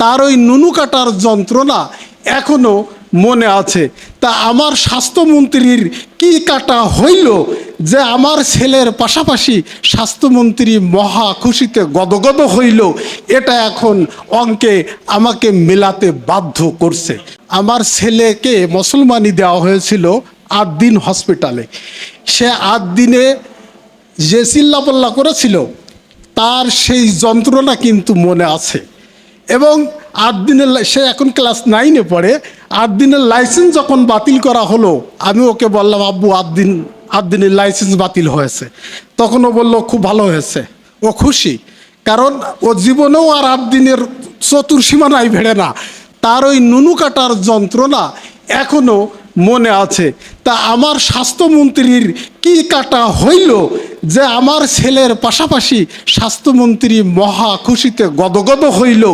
তার ওই নুনু কাটার যন্ত্রণা এখনো মনে আছে। তা আমার স্বাস্থ্যমন্ত্রীর কি কাটা হইল যে আমার ছেলের পাশাপাশি স্বাস্থ্যমন্ত্রী মহা খুশিতে গদগদ হইল, এটা এখন অঙ্কে আমাকে মেলাতে বাধ্য করছে। আমার ছেলেকে মুসলমানি দেওয়া হয়েছিল 8 দিন হসপিটালে। সে 8 দিনে যে চিল্লাপাল্লা করেছিল তার সেই যন্ত্রণা কিন্তু মনে আছে। এবং 8 দিনের সে এখন ক্লাস 9-এ পড়ে। 8 দিনের লাইসেন্স যখন বাতিল করা হলো, আমি ওকে বললাম, আব্বু 8 দিনের লাইসেন্স বাতিল হয়েছে। তখন ও বললো খুব ভালো হয়েছে। ও খুশি, কারণ ও জীবনেও আর 8 দিনের চতুর সীমানায় ভেড়ে না। তার ওই নুনু কাটার যন্ত্রণা এখনো মনে আছে। তা আমার স্বাস্থ্যমন্ত্রীর কি কাটা হইল যে আমার ছেলের পাশাপাশি স্বাস্থ্যমন্ত্রী মহা খুশিতে গদগদ হইল,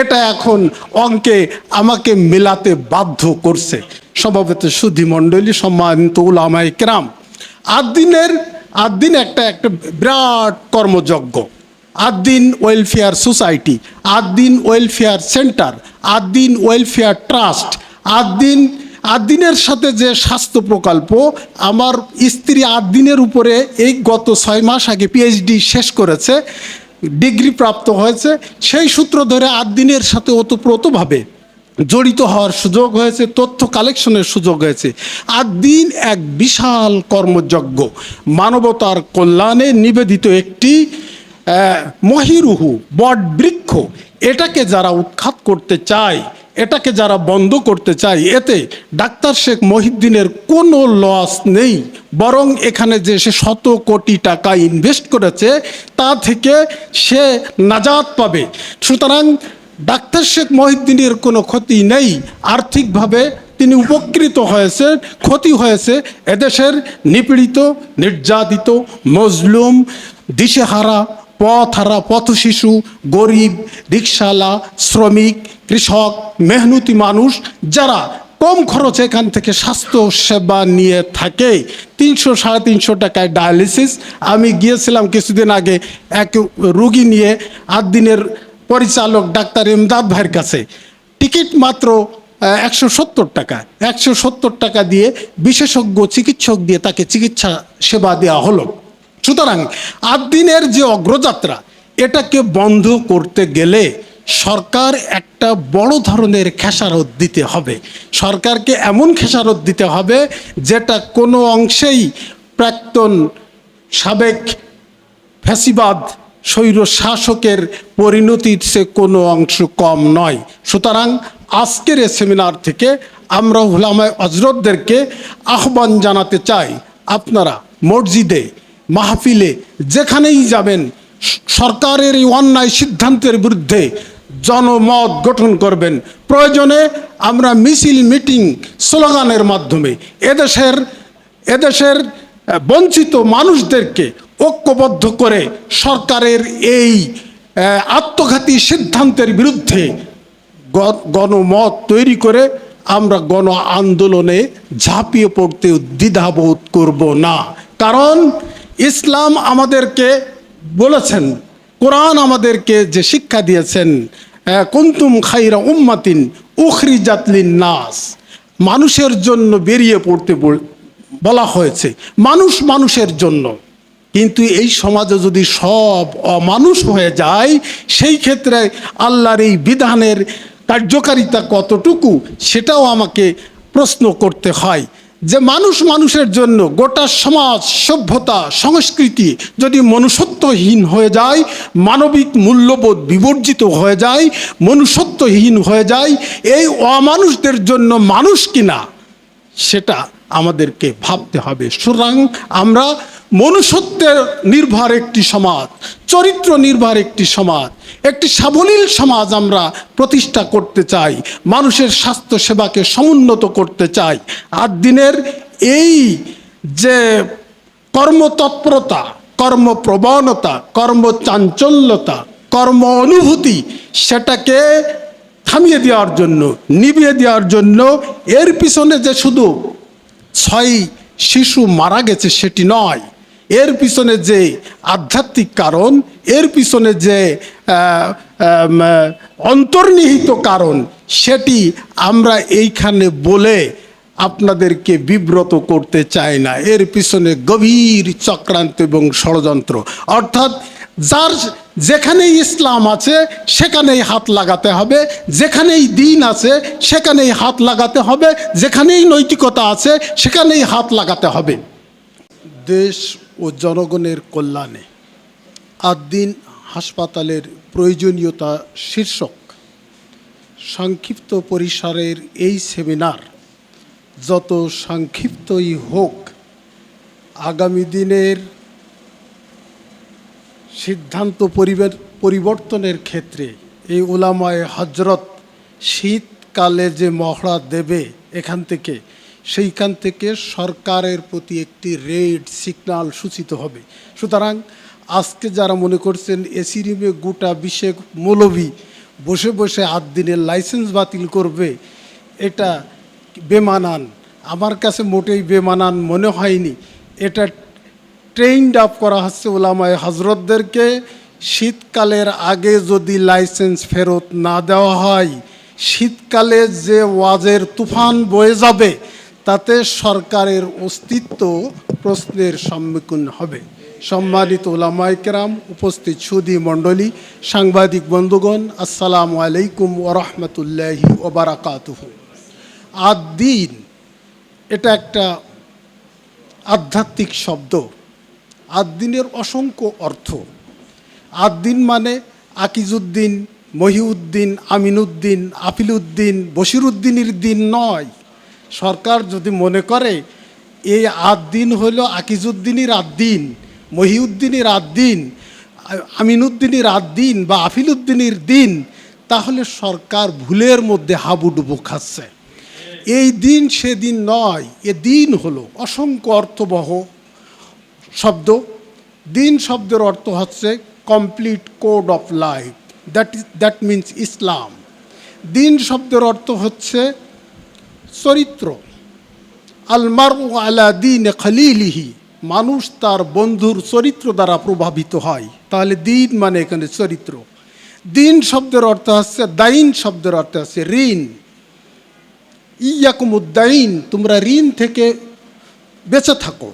এটা এখন অঙ্কে আমাকে মেলাতে বাধ্য করছে। সভাপতি সুধী মণ্ডলী, সম্মানিত উলামায়ে কেরাম, 8 দিন একটা বিরাট কর্মযজ্ঞ। 8 দিন ওয়েলফেয়ার সোসাইটি, 8 দিন ওয়েলফেয়ার সেন্টার, 8 দিন ওয়েলফেয়ার ট্রাস্ট, 8 দিনের সাথে যে স্বাস্থ্য প্রকল্প। আমার স্ত্রী 8 দিনের উপরে এই গত 6 মাস আগে পিএইচডি শেষ করেছে, ডিগ্রি প্রাপ্ত হয়েছে। সেই সূত্র ধরে 8 দিনের সাথে ওতপ্রোতভাবে জড়িত হওয়ার সুযোগ হয়েছে, তথ্য কালেকশনের সুযোগ হয়েছে। 8 দিন এক বিশাল কর্মযজ্ঞ, মানবতার কল্যাণে নিবেদিত একটি মহিরুহু বট বৃক্ষ। এটাকে যারা উৎখাত করতে চায়, এটাকে যারা বন্ধ করতে চায়, এতে ডাক্তার শেখ মহিউদ্দিনের কোনো লস নেই, বরং এখানে যে সে 100 কোটি টাকা ইনভেস্ট করেছে তা থেকে সে নাজাত পাবে। সুতরাং ডাক্তার শেখ মহিউদ্দিনের কোনো ক্ষতি নেই, আর্থিকভাবে তিনি উপকৃত হয়েছে। ক্ষতি হয়েছে এদেশের নিপীড়িত, নির্যাতিত, মজলুম, দিশেহারা, পথহারা, পথশিশু, গরিব, রিকশাওয়ালা, শ্রমিক, কৃষক, মেহনতি মানুষ যারা কম খরচে এখান থেকে স্বাস্থ্য সেবা নিয়ে থাকে। 300-350 টাকায় ডায়ালিসিস। আমি গিয়েছিলাম কিছুদিন আগে এক রুগী নিয়ে 8 দিনের পরিচালক ডাক্তার ইমদাদ ভাইয়ের কাছে। টিকিট মাত্র 170 টাকা। 170 টাকা দিয়ে বিশেষজ্ঞ চিকিৎসক দিয়ে তাকে চিকিৎসা সেবা দেওয়া হলো। সুতরাং 8 দিনের যে অগ্রযাত্রা, এটাকে বন্ধ করতে গেলে সরকার একটা বড় ধরনের খেসারত দিতে হবে। সরকারকে এমন খেসারত দিতে হবে যেটা কোনো অংশেই প্রাক্তন সাবেক ফ্যাসিবাদ স্বৈর শাসকের পরিণতির সে কোনো অংশ কম নয়। সুতরাং আজকের এই সেমিনার থেকে আমরা উলামায়ে হযরতদেরকে আহ্বান জানাতে চাই, আপনারা মসজিদে, মাহফিলে, যেখানেই যাবেন, সরকারের এই অন্যায় সিদ্ধান্তের বিরুদ্ধে জনমত গঠন করবেন। প্রয়োজনে আমরা মিছিল, মিটিং, স্লোগানের মাধ্যমে এদেশের বঞ্চিত মানুষদেরকে ঐক্যবদ্ধ করে সরকারের এই আত্মঘাতী সিদ্ধান্তের বিরুদ্ধে গণমত তৈরি করে আমরা গণ আন্দোলনে ঝাঁপিয়ে পড়তে দ্বিধাবোধ করব না। কারণ ইসলাম আমাদেরকে বলেছেন, কোরআন আমাদেরকে যে শিক্ষা দিয়েছেন, কুনতুম খায়রা উম্মাতিন উখরিজাত লিন-নাস, মানুষের জন্য বেরিয়ে পড়তে বলা হয়েছে, মানুষের জন্য। কিন্তু এই সমাজে যদি সব অমানুষ হয়ে যায়, সেই ক্ষেত্রে আল্লাহর এই বিধানের কার্যকারিতা কতটুকু, সেটাও আমাকে প্রশ্ন করতে হয়। যে মানুষের জন্য গোটা সমাজ, সভ্যতা, সংস্কৃতি যদি মনুষ্যত্বহীন হয়ে যায়, মানবিক মূল্যবোধ বিবর্জিত হয়ে যায়, মনুষ্যত্বহীন হয়ে যায়, এই অমানুষদের জন্য মানুষ কিনা সেটা আমাদেরকে ভাবতে হবে। সুতরাং আমরা মনুষ্যত্বের নির্ভর একটি সমাজ, চরিত্র নির্ভর একটি সমাজ, একটি সাবলীল সমাজ আমরা প্রতিষ্ঠা করতে চাই, মানুষের স্বাস্থ্য সেবাকে সমুন্নত করতে চাই। 8 দিনের এই যে কর্মতৎপরতা, কর্মপ্রবণতা, কর্মচাঞ্চল্যতা, কর্ম অনুভূতি, সেটাকে থামিয়ে দেওয়ার জন্য, নিভিয়ে দেওয়ার জন্য, এর পিছনে যে শুধু 6 শিশু মারা গেছে সেটি নয়, এর পিছনে যে আধ্যাত্মিক কারণ, এর পিছনে যে অন্তর্নিহিত কারণ, সেটি আমরা এইখানে বলে আপনাদেরকে বিব্রত করতে চাই না। এর পিছনে গভীর চক্রান্ত এবং ষড়যন্ত্র, অর্থাৎ যার যেখানেই ইসলাম আছে সেখানেই হাত লাগাতে হবে, যেখানেই দ্বীন আছে সেখানেই হাত লাগাতে হবে, যেখানেই নৈতিকতা আছে সেখানেই হাত লাগাতে হবে। দেশ ও জনগণের কল্যাণে আদ-দ্বীন হাসপাতালের প্রয়োজনীয়তা শীর্ষক সংক্ষিপ্ত পরিসরের এই সেমিনার যত সংক্ষিপ্তই হোক, আগামী দিনের সিদ্ধান্ত পরিবর্তনের ক্ষেত্রে এই উলামায়ে হজরত শীতকালে যে মহড়া দেবে সেইখান থেকে সরকারের প্রতি একটি রেড সিগন্যাল সূচিত হবে। সুতরাং আজকে যারা মনে করছেন এসি রুমে গোটা 20 মৌলভী বসে বসে আদ-দ্বীনের লাইসেন্স বাতিল করবে, এটা বেমানান। আমার কাছে মোটেই বেমানান মনে হয়নি। এটা ট্রেইনড আপ করা হচ্ছে উলামায়ে হজরতদেরকে। শীতকালের আগে যদি লাইসেন্স ফেরত না দেওয়া হয়, শীতকালে যে ওয়াজের তুফান বয়ে যাবে তাতে সরকারের অস্তিত্ব প্রশ্নের সম্মুখীন হবে। সম্মানিত উলামায়ে কেরাম, উপস্থিত সুধী মণ্ডলী, সাংবাদিক বন্ধুগণ, আসসালামু আলাইকুম ওয়া রাহমাতুল্লাহি ওয়া বারাকাতুহু। আদ-দ্বীন এটা একটা আধ্যাত্মিক শব্দ। আদ-দ্বীনের অসংখ্য অর্থ। আদ-দ্বীন মানে আকিজউদ্দিন, মহিউদ্দিন, আমিনউদ্দিন, আফিলউদ্দিন, বশিরউদ্দিনের দিন নয়। সরকার যদি মনে করে এই আদ-দ্বীন হইল আকিজউদ্দিনের আদ-দ্বীন, মহিউদ্দিনের আদ-দ্বীন, আমিনউদ্দিনের আদ-দ্বীন বা আফিলউদ্দিনের দিন, তাহলে সরকার ভুলের মধ্যে হাবুডুবু খাচ্ছে। এই দিন সেদিন নয়, এ দিন হলো অসংখ্য অর্থবহ শব্দ। দিন শব্দের অর্থ হচ্ছে complete code of life, that means Islam. দিন শব্দের অর্থ হচ্ছে চরিত্র। আল মারউ আলা দীন খলিলিহি, মানুষ তার বন্ধুর চরিত্র দ্বারা প্রভাবিত হয়। তাহলে দিন মানে এখানে চরিত্র। দিন শব্দের অর্থ হচ্ছে, দাইন শব্দের অর্থ হচ্ছে ঋণ। ইয়াকুমুদ্দাইন, তোমরা ঋণ থেকে বেঁচে থাকো।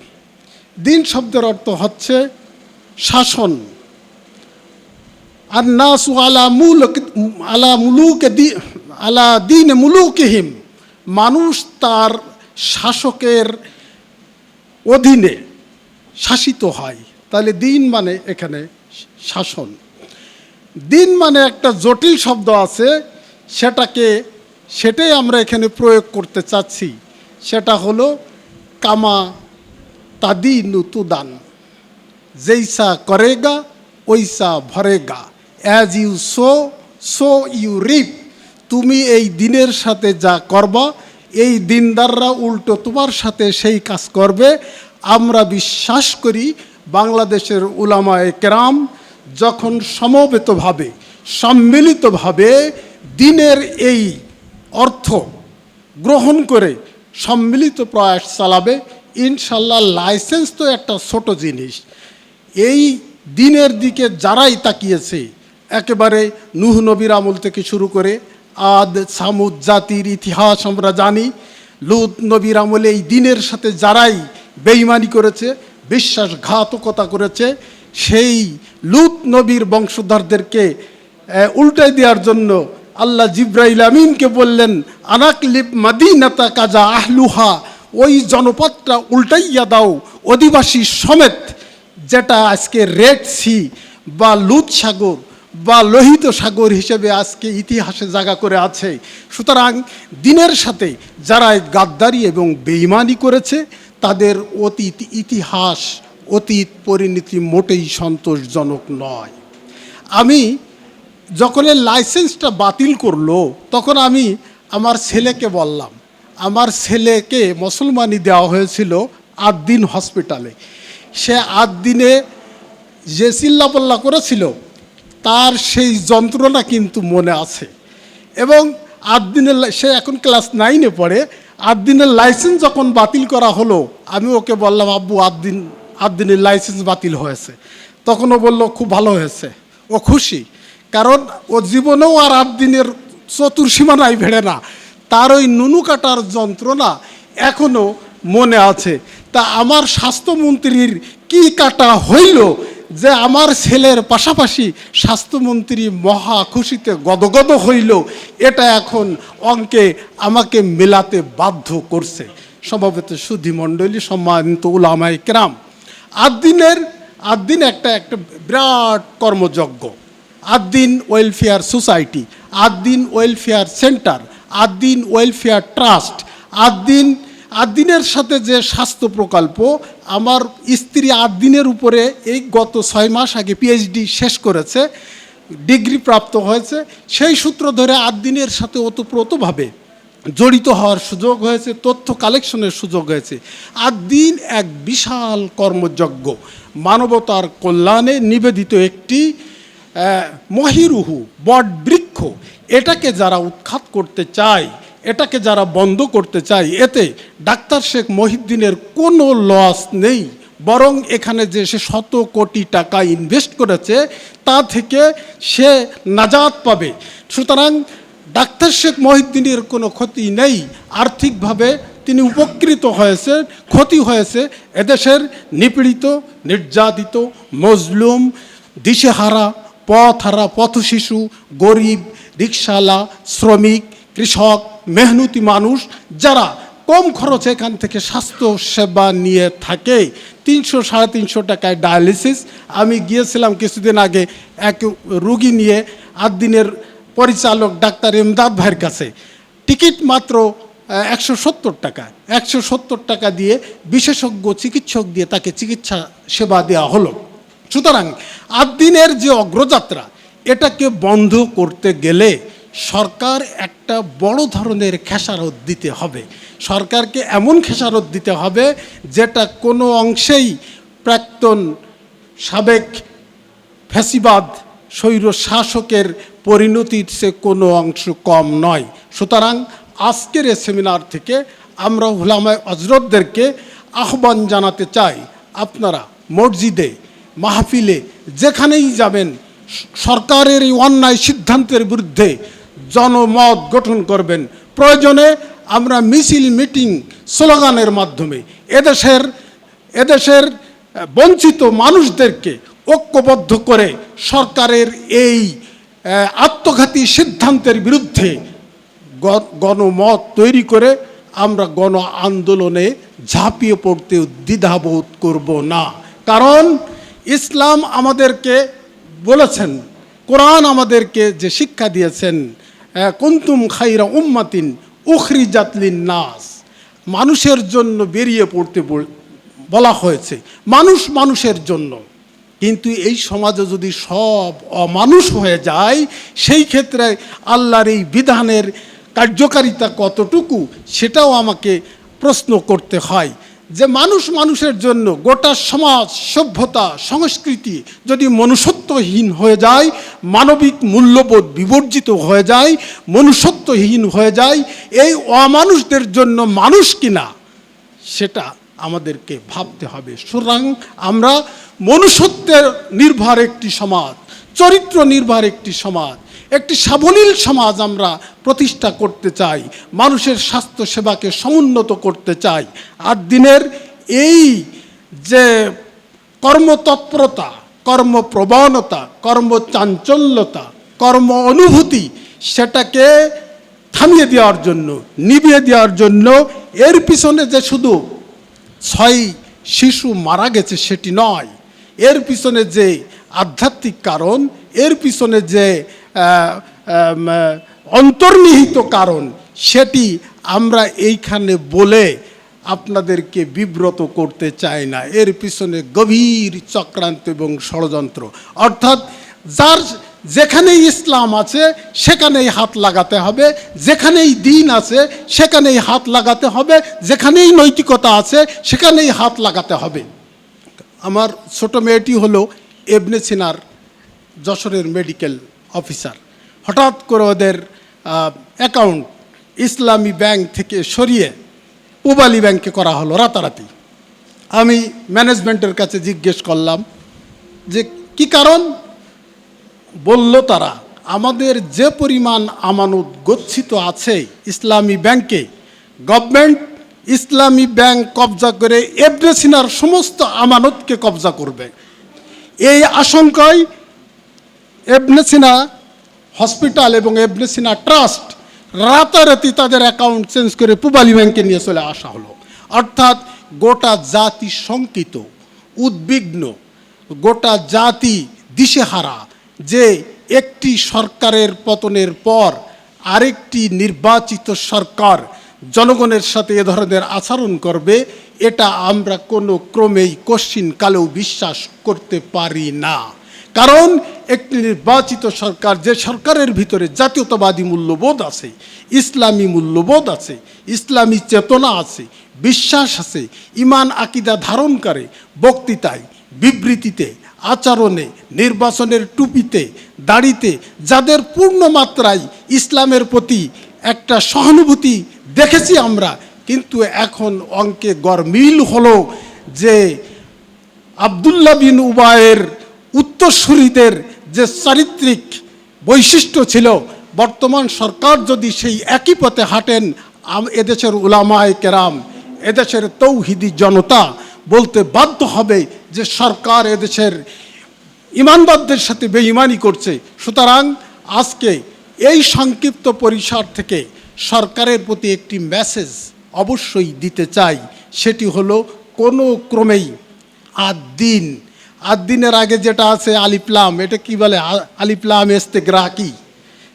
দিন শব্দের অর্থ হচ্ছে শাসন। আর নাসু আলা দীন মুলুকিহিম, মানুষ তার শাসকের অধীনে শাসিত হয়। তাহলে দিন মানে এখানে শাসন। দিন মানে একটা জটিল শব্দ আছে, সেটাই আমরা এখানে প্রয়োগ করতে চাচ্ছি। সেটা হলো কামা তাদিনু তুদান, যেইসা করেগা ওইসা ভরেগা, as you sow you reap. তুমি এই দিনের সাথে যা করবা, এই দিনদাররা উল্টো তোমার সাথে সেই কাজ করবে। আমরা বিশ্বাস করি বাংলাদেশের উলামায়ে কেরাম যখন সমবেতভাবে সম্মিলিতভাবে দিনের এই অর্থ গ্রহণ করে সম্মিলিত প্রয়াস চালাবে, ইনশাল্লাহ লাইসেন্স তো একটা ছোট জিনিস। এই দিনের দিকে যারাই তাকিয়েছে, একেবারে নূহ নবীর আমল থেকে শুরু করে আদ সামুদ জাতির ইতিহাস আমরা জানি। লূত নবীর আমলে এই দিনের সাথে যারাই বেঈমানি করেছে, বিশ্বাসঘাতকতা করেছে, সেই লূত নবীর বংশধরদেরকে উল্টাই দেওয়ার জন্য আল্লাহ জিব্রাইল আমিনকে বললেন, আনাকলিব মাদিনাতা কাজা আহলুহা, ওই জনপদটা উল্টাইয়া দাও অধিবাসী সমেত, যেটা আজকে রেড সি বা লুত সাগর বা লোহিত সাগর হিসেবে আজকে ইতিহাসে জায়গা করে আছে। সুতরাং দিনের সাথে যারা গাদ্দারি এবং বেঈমানি করেছে তাদের অতীত ইতিহাস, অতীত পরিণতি মোটেই সন্তোষজনক নয়। আমি যখন লাইসেন্সটা বাতিল করলো, তখন আমি আমার ছেলেকে বললাম, আমার ছেলেকে মুসলমানি দেওয়া হয়েছিল আদ-দ্বীন হসপিটালে। সে আদ-দ্বীনে যে চিল্লাপাল্লা করেছিল তার সেই যন্ত্রণা কিন্তু মনে আছে। এবং আদ-দ্বীনের, সে এখন ক্লাস 9-এ পড়ে, আদ-দ্বীনের লাইসেন্স যখন বাতিল করা হলো, আমি ওকে বললাম, আব্বু আদ-দ্বীনের লাইসেন্স বাতিল হয়েছে। তখন ও বলল খুব ভালো হয়েছে, ও খুশি। কারণ ও জীবনেও আর 8 দিনের চতুর্সীমানায় ভেড়ে না। তার ওই নুনু কাটার যন্ত্রণা এখনো মনে আছে। তা আমার স্বাস্থ্যমন্ত্রীর কি কাটা হইল যে আমার ছেলের পাশাপাশি স্বাস্থ্যমন্ত্রী মহা খুশিতে গদগদ হইল, এটা এখন অঙ্কে আমাকে মেলাতে বাধ্য করছে। সভাপতি সুধীমণ্ডলী, সম্মানিত উলামায়ে কেরাম, 8 দিন একটা বিরাট কর্মযজ্ঞ। 8 দিন ওয়েলফেয়ার সোসাইটি, 8 দিন ওয়েলফেয়ার সেন্টার, 8 দিন ওয়েলফেয়ার ট্রাস্ট, 8 দিনের সাথে যে স্বাস্থ্য প্রকল্প। আমার স্ত্রী 8 দিনের উপরে এই গত 6 মাস আগে পিএইচডি শেষ করেছে, ডিগ্রি প্রাপ্ত হয়েছে। সেই সূত্র ধরে 8 দিনের সাথে ওতপ্রোতভাবে জড়িত হওয়ার সুযোগ হয়েছে, তথ্য কালেকশনের সুযোগ হয়েছে। 8 দিন এক বিশাল কর্মযজ্ঞ, মানবতার কল্যাণে নিবেদিত একটি মহিরুহু বট বৃক্ষ। এটাকে যারা উৎখাত করতে চায়, এটাকে যারা বন্ধ করতে চায়, এতে ডাক্তার শেখ মহিউদ্দিনের কোনো লস নেই, বরং এখানে যে সে 100 কোটি টাকা ইনভেস্ট করেছে তা থেকে সে নাজাত পাবে। সুতরাং ডাক্তার শেখ মহিউদ্দিনের কোনো ক্ষতি নেই, আর্থিকভাবে তিনি উপকৃত হয়েছে। ক্ষতি হয়েছে এদেশের নিপীড়িত, নির্যাতিত, মজলুম, দিশেহারা, পথহারা, পথশিশু, গরিব, রিকশাওয়ালা, শ্রমিক, কৃষক, মেহনতি মানুষ যারা কম খরচে এখান থেকে স্বাস্থ্য সেবা নিয়ে থাকে। 300-350 টাকায় ডায়ালিসিস। আমি গিয়েছিলাম কিছুদিন আগে এক রুগী নিয়ে 8 দিনের পরিচালক ডাক্তার ইমদাদ ভাইয়ের কাছে। টিকিট মাত্র 170 টাকা। 170 টাকা দিয়ে বিশেষজ্ঞ চিকিৎসক দিয়ে তাকে চিকিৎসা সেবা দেওয়া হলো। সুতরাং 8 দিনের যে অগ্রযাত্রা, এটাকে বন্ধ করতে গেলে সরকার একটা বড় ধরনের খেসারত দিতে হবে। সরকারকে এমন খেসারত দিতে হবে যেটা কোনো অংশেই প্রাক্তন সাবেক ফ্যাসিবাদ স্বৈর শাসকের পরিণতির সে কোনো অংশ কম নয়। সুতরাং আজকের এই সেমিনার থেকে আমরা উলামায়ে হযরতদেরকে আহ্বান জানাতে চাই, আপনারা মসজিদে, মাহফিলে, যেখানেই যাবেন সরকারের এই অন্যায় সিদ্ধান্তের বিরুদ্ধে জনমত গঠন করবেন। প্রয়োজনে আমরা মিছিল, মিটিং, স্লোগানের মাধ্যমে এদেশের বঞ্চিত মানুষদেরকে ঐক্যবদ্ধ করে সরকারের এই আত্মঘাতী সিদ্ধান্তের বিরুদ্ধে গণমত তৈরি করে আমরা গণ আন্দোলনে ঝাঁপিয়ে পড়তে দ্বিধাবোধ করব না। কারণ ইসলাম আমাদেরকে বলেছেন, কোরআন আমাদেরকে যে শিক্ষা দিয়েছেন, কুনতুম খাইরা উম্মাতিন উখরিজাত লিন-নাস, মানুষের জন্য বেরিয়ে পড়তে বলা হয়েছে, মানুষের জন্য। কিন্তু এই সমাজে যদি সব অমানুষ হয়ে যায়, সেই ক্ষেত্রে আল্লাহর এই বিধানের কার্যকারিতা কতটুকু সেটাও আমাকে প্রশ্ন করতে হয়। যে মানুষের জন্য গোটা সমাজ, সভ্যতা, সংস্কৃতি যদি মনুষ্যত্বহীন হয়ে যায়, মানবিক মূল্যবোধ বিবর্জিত হয়ে যায়, মনুষ্যত্বহীন হয়ে যায়, এই অমানুষদের জন্য মানুষ কিনা সেটা আমাদেরকে ভাবতে হবে। সুতরাং আমরা মনুষ্যত্বের নির্ভর একটি সমাজ, চরিত্র নির্ভর একটি সমাজ, একটি সাবলীল সমাজ আমরা প্রতিষ্ঠা করতে চাই, মানুষের স্বাস্থ্য সেবাকে সমুন্নত করতে চাই। 8 দিনের এই যে কর্মতৎপরতা, কর্মপ্রবণতা, কর্মচাঞ্চল্যতা, কর্ম অনুভূতি, সেটাকে থামিয়ে দেওয়ার জন্য, নিভিয়ে দেওয়ার জন্য, এর পিছনে যে শুধু 6 শিশু মারা গেছে সেটি নয়, এর পিছনে যে আধ্যাত্মিক কারণ, এর পিছনে যে অন্তর্নিহিত কারণ, সেটি আমরা এইখানে বলে আপনাদেরকে বিব্রত করতে চাই না। এর পিছনে গভীর চক্রান্ত এবং ষড়যন্ত্র। অর্থাৎ যেখানেই ইসলাম আছে সেখানেই হাত লাগাতে হবে, যেখানেই দ্বীন আছে সেখানেই হাত লাগাতে হবে, যেখানেই নৈতিকতা আছে সেখানেই হাত লাগাতে হবে। আমার ছোট মেয়েটি হলো ইবনে সিনার যশোরের মেডিকেল অফিসার। হঠাৎ করে ওদের অ্যাকাউন্ট ইসলামী ব্যাংক থেকে সরিয়ে পূবালী ব্যাংকে করা হলো রাতারাতি। আমি ম্যানেজমেন্টের কাছে জিজ্ঞেস করলাম যে কি কারণ। বলল তারা, আমাদের যে পরিমাণ আমানত গচ্ছিত আছে ইসলামী ব্যাংকে, গভর্নমেন্ট ইসলামী ব্যাংক কবজা করে ইবনে সিনার সমস্ত আমানতকে কবজা করবে। এই আশঙ্কায় ইবনে সিনা হসপিটাল এবং ইবনে সিনা ট্রাস্ট রাতারাতি তাদের অ্যাকাউন্ট চেঞ্জ করে পূবালী ব্যাংকে নিয়ে চলে আসা হলো। অর্থাৎ গোটা জাতি শঙ্কিত, উদ্বিগ্ন, গোটা জাতি দিশেহারা যে একটি সরকারের পতনের পর আরেকটি নির্বাচিত সরকার জনগণের সাথে এ ধরনের আচরণ করবে, এটা আমরা কোনো ক্রমেই কশ্চিনকালেও বিশ্বাস করতে পারি না। কারণ একটি নির্বাচিত সরকার, যে সরকারের ভিতরে জাতীয়তাবাদী মূল্যবোধ আছে, ইসলামী মূল্যবোধ আছে, ইসলামী চেতনা আছে, বিশ্বাস আছে, ঈমান আকিদা ধারণ করে, বক্তৃতায়, বিবৃতিতে, আচরণে, নির্বাচনের টুপিতে, দাড়িতে যাদের পূর্ণ মাত্রায় ইসলামের প্রতি একটা সহানুভূতি দেখেছি আমরা, কিন্তু এখন অঙ্কে গরমিল হলো যে আবদুল্লাহ বিন উবায়ের উত্তরসূরিদের যে চারিত্রিক বৈশিষ্ট্য ছিল, বর্তমান সরকার যদি সেই একই পথে হাঁটেন, এদেশের উলামায়ে কেরাম, এদেশের তৌহিদি জনতা বলতে বাধ্য হবে যে সরকার এদেশের ইমানদারদের সাথে বেঈমানি করছে। সুতরাং আজকে এই সংক্ষিপ্ত পরিসর থেকে সরকারের প্রতি একটি মেসেজ অবশ্যই দিতে চাই, সেটি হলো কোনো ক্রমেই আদ-দিনের আগে যেটা আছে আলিফলাম, এটা কি বলে আলিফলাম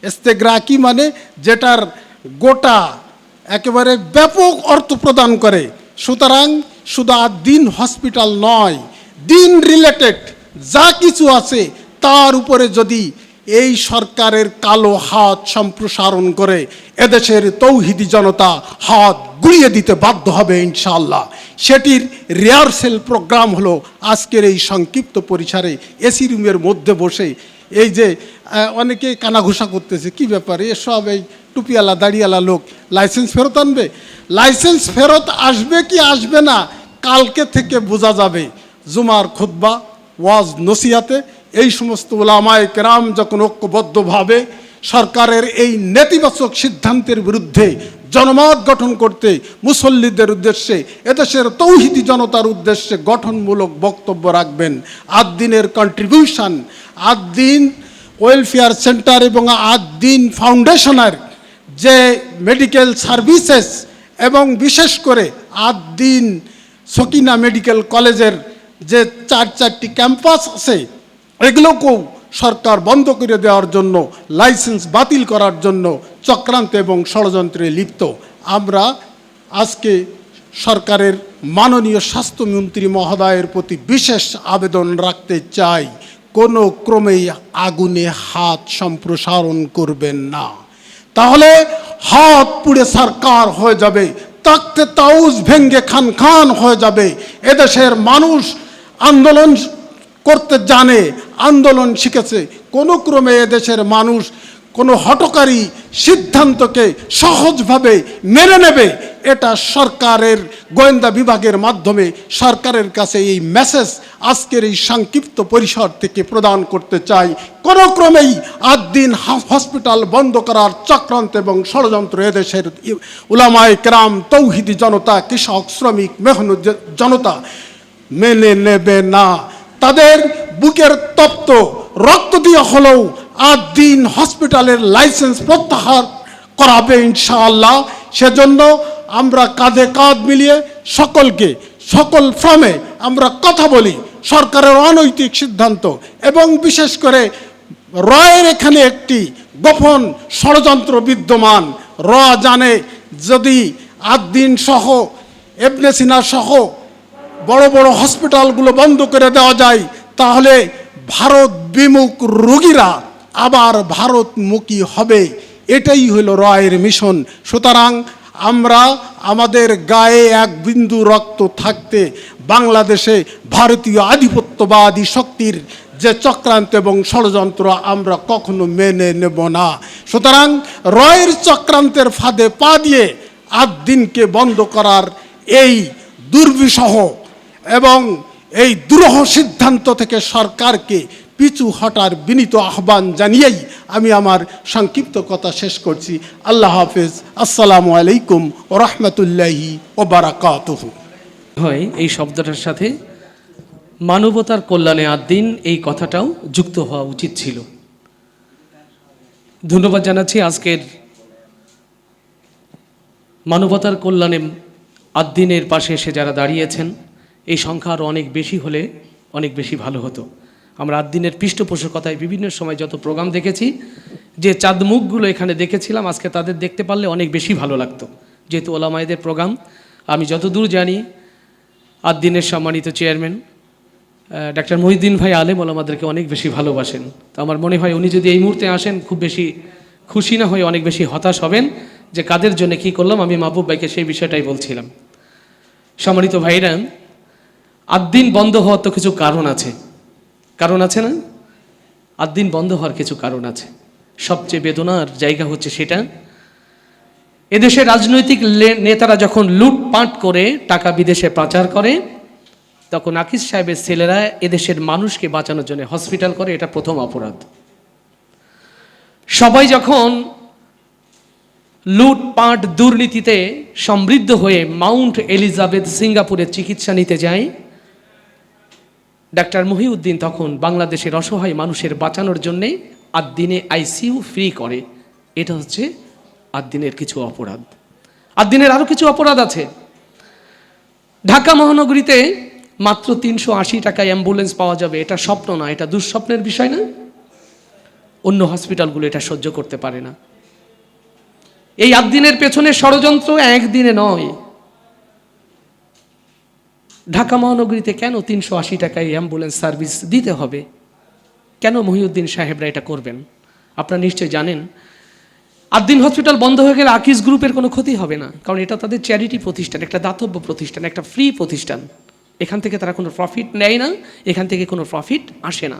ইস্তেগরাকি মানে যেটার গোটা একেবারে ব্যাপক অর্থ প্রদান করে। সুতরাং শুধু আদ-দিন হসপিটাল নয়, দিন রিলেটেড যা কিছু আছে তার উপরে যদি এই সরকারের কালো হাত সম্প্রসারণ করে, এদেশের তৌহিদি জনতা হাত গুড়িয়ে দিতে বাধ্য হবে ইনশাআল্লাহ। সেটির রিহার্সেল প্রোগ্রাম হলো আজকের এই সংক্ষিপ্ত পরিসরে এসি রুমের মধ্যে বসে এই যে অনেকে কানাঘুষা করতেছে, কি ব্যাপারে এসব, এই টুপিওয়ালা দাড়িওয়ালা লোক লাইসেন্স ফেরত আনবে। লাইসেন্স ফেরত আসবে কি আসবে না কালকে থেকে বোঝা যাবে। জুমার খুতবা, ওয়াজ, নসিহাতে এই সমস্ত উলামায়ে কেরাম যখন ঐক্যবদ্ধভাবে সরকারের এই নেতিবাচক সিদ্ধান্তের বিরুদ্ধে জনমত গঠন করতে, মুসল্লিদের উদ্দেশ্যে, এদেশের তৌহিদি জনতার উদ্দেশ্যে গঠনমূলক বক্তব্য রাখবেন, আদ-দিনের কন্ট্রিবিউশন, আদ-দিন ওয়েলফেয়ার সেন্টার এবং আদ-দিন ফাউন্ডেশনের যে মেডিকেল সার্ভিসেস এবং বিশেষ করে আদ-দিন সকিনা মেডিকেল কলেজের যে চারটি ক্যাম্পাস আছে, এগুলোকেও সরকার বন্ধ করে দেওয়ার জন্য, লাইসেন্স বাতিল করার জন্য চক্রান্ত এবং ষড়যন্ত্রে লিপ্ত। আমরা আজকে সরকারের মাননীয় স্বাস্থ্যমন্ত্রী মহোদয়ের প্রতি বিশেষ আবেদন রাখতে চাই, কোনো ক্রমেই আগুনে হাত সম্প্রসারণ করবেন না, তাহলে হাত পুড়ে সরকার হয়ে যাবে, তাকতে তাউজ ভেঙ্গে খান খান হয়ে যাবে। এদেশের মানুষ আন্দোলন করতে জানে, আন্দোলন শিখেছে, কোনো ক্রমে এদেশের মানুষ কোনো হঠকারী সিদ্ধান্তকে সহজভাবে মেনে নেবে, এটা সরকারের গোয়েন্দা বিভাগের মাধ্যমে সরকারের কাছে এই মেসেজ আজকের এই সংক্ষিপ্ত পরিসর থেকে প্রদান করতে চাই। কোনো ক্রমেই আদ-দিন হসপিটাল বন্ধ করার চক্রান্ত এবং ষড়যন্ত্র এদেশের উলামায়ে কেরাম, তৌহিদি জনতা, কৃষক, শ্রমিক, মেহনত জনতা মেনে নেবে না। তাদের বুকের তপ্ত রক্ত দিয়ে হলেও আদ-দিন হসপিটালের লাইসেন্স প্রত্যাহার করাবে ইনশাআল্লাহ। সেজন্য আমরা কাঁধে কাঁধ মিলিয়ে সকল ফর্মে আমরা কথা বলি। সরকারের অনৈতিক সিদ্ধান্ত এবং বিশেষ করে রয়ের এখানে একটি গোপন ষড়যন্ত্র বিদ্যমান। র জানে যদি আদ-দিন সহ, ইবনে সিনা সহ বড় বড় হসপিটালগুলো বন্ধ করে দেওয়া যায়, তাহলে ভারত বিমুখ রোগীরা আবার ভারতমুখী হবে। এটাই হলো রয়ের মিশন। সুতরাং আমরা আমাদের গায়ে এক বিন্দু রক্ত থাকতে বাংলাদেশে ভারতীয় আধিপত্যবাদী শক্তির যে চক্রান্ত এবং ষড়যন্ত্র আমরা কখনো মেনে নেব না। সুতরাং রয়ের চক্রান্তের ফাঁদে পা দিয়ে আদ-দিনকে বন্ধ করার এই দুর্বিষহ এবং এই দুরূহ সিদ্ধান্ত থেকে সরকারকে পিছু হটার বিনীত আহ্বান জানিয়েই আমি আমার সংক্ষিপ্ত কথা শেষ করছি। আল্লাহ হাফেজ। আসসালামু আলাইকুম ওয়া রাহমাতুল্লাহি ওয়া বারাকাতুহু। হয় এই শব্দটার সাথে মানবতার কল্যাণে আদ্দিন এই কথাটাও যুক্ত হওয়া উচিত ছিল। ধন্যবাদ জানাচ্ছি আজকের মানবতার কল্যাণে আদ্দিনের পাশে এসে যারা দাঁড়িয়েছেন। এই সংখ্যা আরও অনেক বেশি হলে অনেক বেশি ভালো হতো। আমরা আদ্দিনের পৃষ্ঠপোষকতায় বিভিন্ন সময় যত প্রোগ্রাম দেখেছি, যে চাঁদমুখগুলো এখানে দেখেছিলাম, আজকে তাদের দেখতে পারলে অনেক বেশি ভালো লাগতো। যেহেতু ওলামায়েদের প্রোগ্রাম, আমি যতদূর জানি আদ্দিনের সম্মানিত চেয়ারম্যান ডাক্তার মহিউদ্দিন ভাই আলেম ওলামাদেরকে অনেক বেশি ভালোবাসেন। তো আমার মনে হয় উনি যদি এই মুহূর্তে আসেন খুব বেশি খুশি না হয়ে অনেক বেশি হতাশ হবেন যে কাদের জন্য কী করলাম। আমি মাহবুব ভাইকে সেই বিষয়টাই বলছিলাম। সম্মানিত ভাইরা, আদ্দিন বন্ধ হওয়ার তো কিছু কারণ আছে, কারণ আছে না? আদ্দিন বন্ধ হওয়ার কিছু কারণ আছে। সবচেয়ে বেদনার জায়গা হচ্ছে সেটা, এদেশের রাজনৈতিক নেতারা যখন লুটপাট করে টাকা বিদেশে পাচার করে, তখন আকিজ সাহেবের ছেলেরা এদেশের মানুষকে বাঁচানোর জন্য হসপিটাল করে। এটা প্রথম অপরাধ। সবাই যখন লুটপাট দুর্নীতিতে সমৃদ্ধ হয়ে মাউন্ট এলিজাবেথ সিঙ্গাপুরে চিকিৎসা নিতে যায়, ডাক্তার মহিউদ্দিন তখন বাংলাদেশের অসহায় মানুষের বাঁচানোর জন্যে আদ্দিনে আইসিইউ ফ্রি করে। এটা হচ্ছে আদ্দিনের কিছু অপরাধ। আদ্দিনের আরও কিছু অপরাধ আছে। ঢাকা মহানগরীতে মাত্র 380 টাকায় অ্যাম্বুলেন্স পাওয়া যাবে, এটা স্বপ্ন না, এটা দুঃস্বপ্নের বিষয় না? অন্য হসপিটালগুলো এটা সহ্য করতে পারে না। এই আদ্দিনের পেছনে ষড়যন্ত্র একদিনে নয়। ঢাকা মহানগরীতে কেন 380 টাকায় অ্যাম্বুলেন্স সার্ভিস দিতে হবে? কেন মহিউদ্দিন সাহেবরা এটা করবেন? আপনারা নিশ্চয় জানেন, আদ্দিন হসপিটাল বন্ধ হয়ে গেলে আকিজ গ্রুপের কোনো ক্ষতি হবে না, কারণ এটা তাদের চ্যারিটি প্রতিষ্ঠান, একটা দাতব্য প্রতিষ্ঠান, একটা ফ্রি প্রতিষ্ঠান। এখান থেকে তারা কোনো প্রফিট নেয় না, এখান থেকে কোনো প্রফিট আসে না।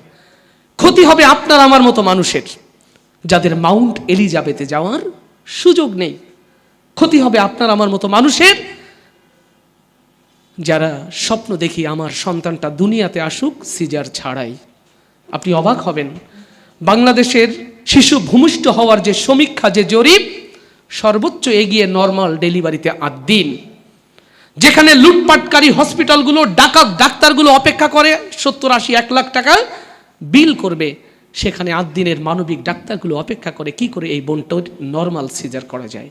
ক্ষতি হবে আপনার আমার মতো মানুষের, যাদের মাউন্ট এলিজাবেথে যাওয়ার সুযোগ নেই। ক্ষতি হবে আপনার আমার মতো মানুষের, যারা স্বপ্ন দেখি আমার সন্তানটা দুনিয়াতে আসুক সিজার ছাড়াই। আপনি অবাক হবেন, বাংলাদেশের শিশু ভূমিষ্ঠ হওয়ার যে সমীক্ষা, যে জরিপ, সর্বোচ্চ এগিয়ে নর্মাল ডেলিভারিতে আদ্দিন। যেখানে লুটপাটকারী হসপিটালগুলো ডাক্তারগুলো অপেক্ষা করে 70-80 1 লাখ টাকা বিল করবে, সেখানে আদ্দিনের মানবিক ডাক্তারগুলো অপেক্ষা করে কি করে এই বোনটার নর্মাল সিজার করা যায়।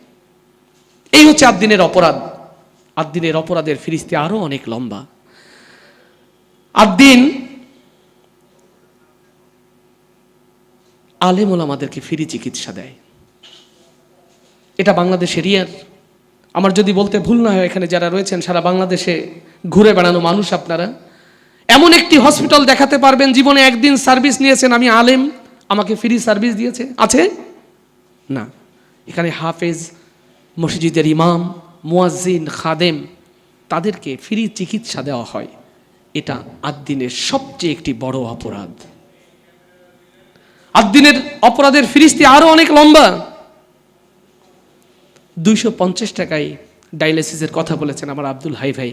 এই হচ্ছে আদ্দিনের অপরাধ। আদ্দিনের অপরাধের ফিরিস্তি আরো অনেক লম্বা। আদ্দিন আলেম ওলামাদেরকে ফ্রি চিকিৎসা দেয়। এটা বাংলাদেশের রিয়ার। আমার যদি বলতে ভুল না হয়, এখানে যারা রয়েছেন সারা বাংলাদেশে ঘুরে বেড়ানো মানুষ আপনারা, এমন একটি হসপিটাল দেখাতে পারবেন জীবনে একদিন সার্ভিস নিয়েছেন, আমি আলেম আমাকে ফ্রি সার্ভিস দিয়েছে? আছে না। এখানে হাফেজ, মসজিদের ইমাম, মুয়াজ্জিন, খাদেম, তাদেরকে ফ্রি চিকিৎসা দেওয়া হয়। এটা আদ্দিনের সবচেয়ে একটি বড় অপরাধ। আদ্দিনের অপরাধের ফিরিস্তি আরো অনেক লম্বা। 250 টাকায় ডায়ালিসিসের কথা বলেছেন আমার আব্দুল হাই ভাই।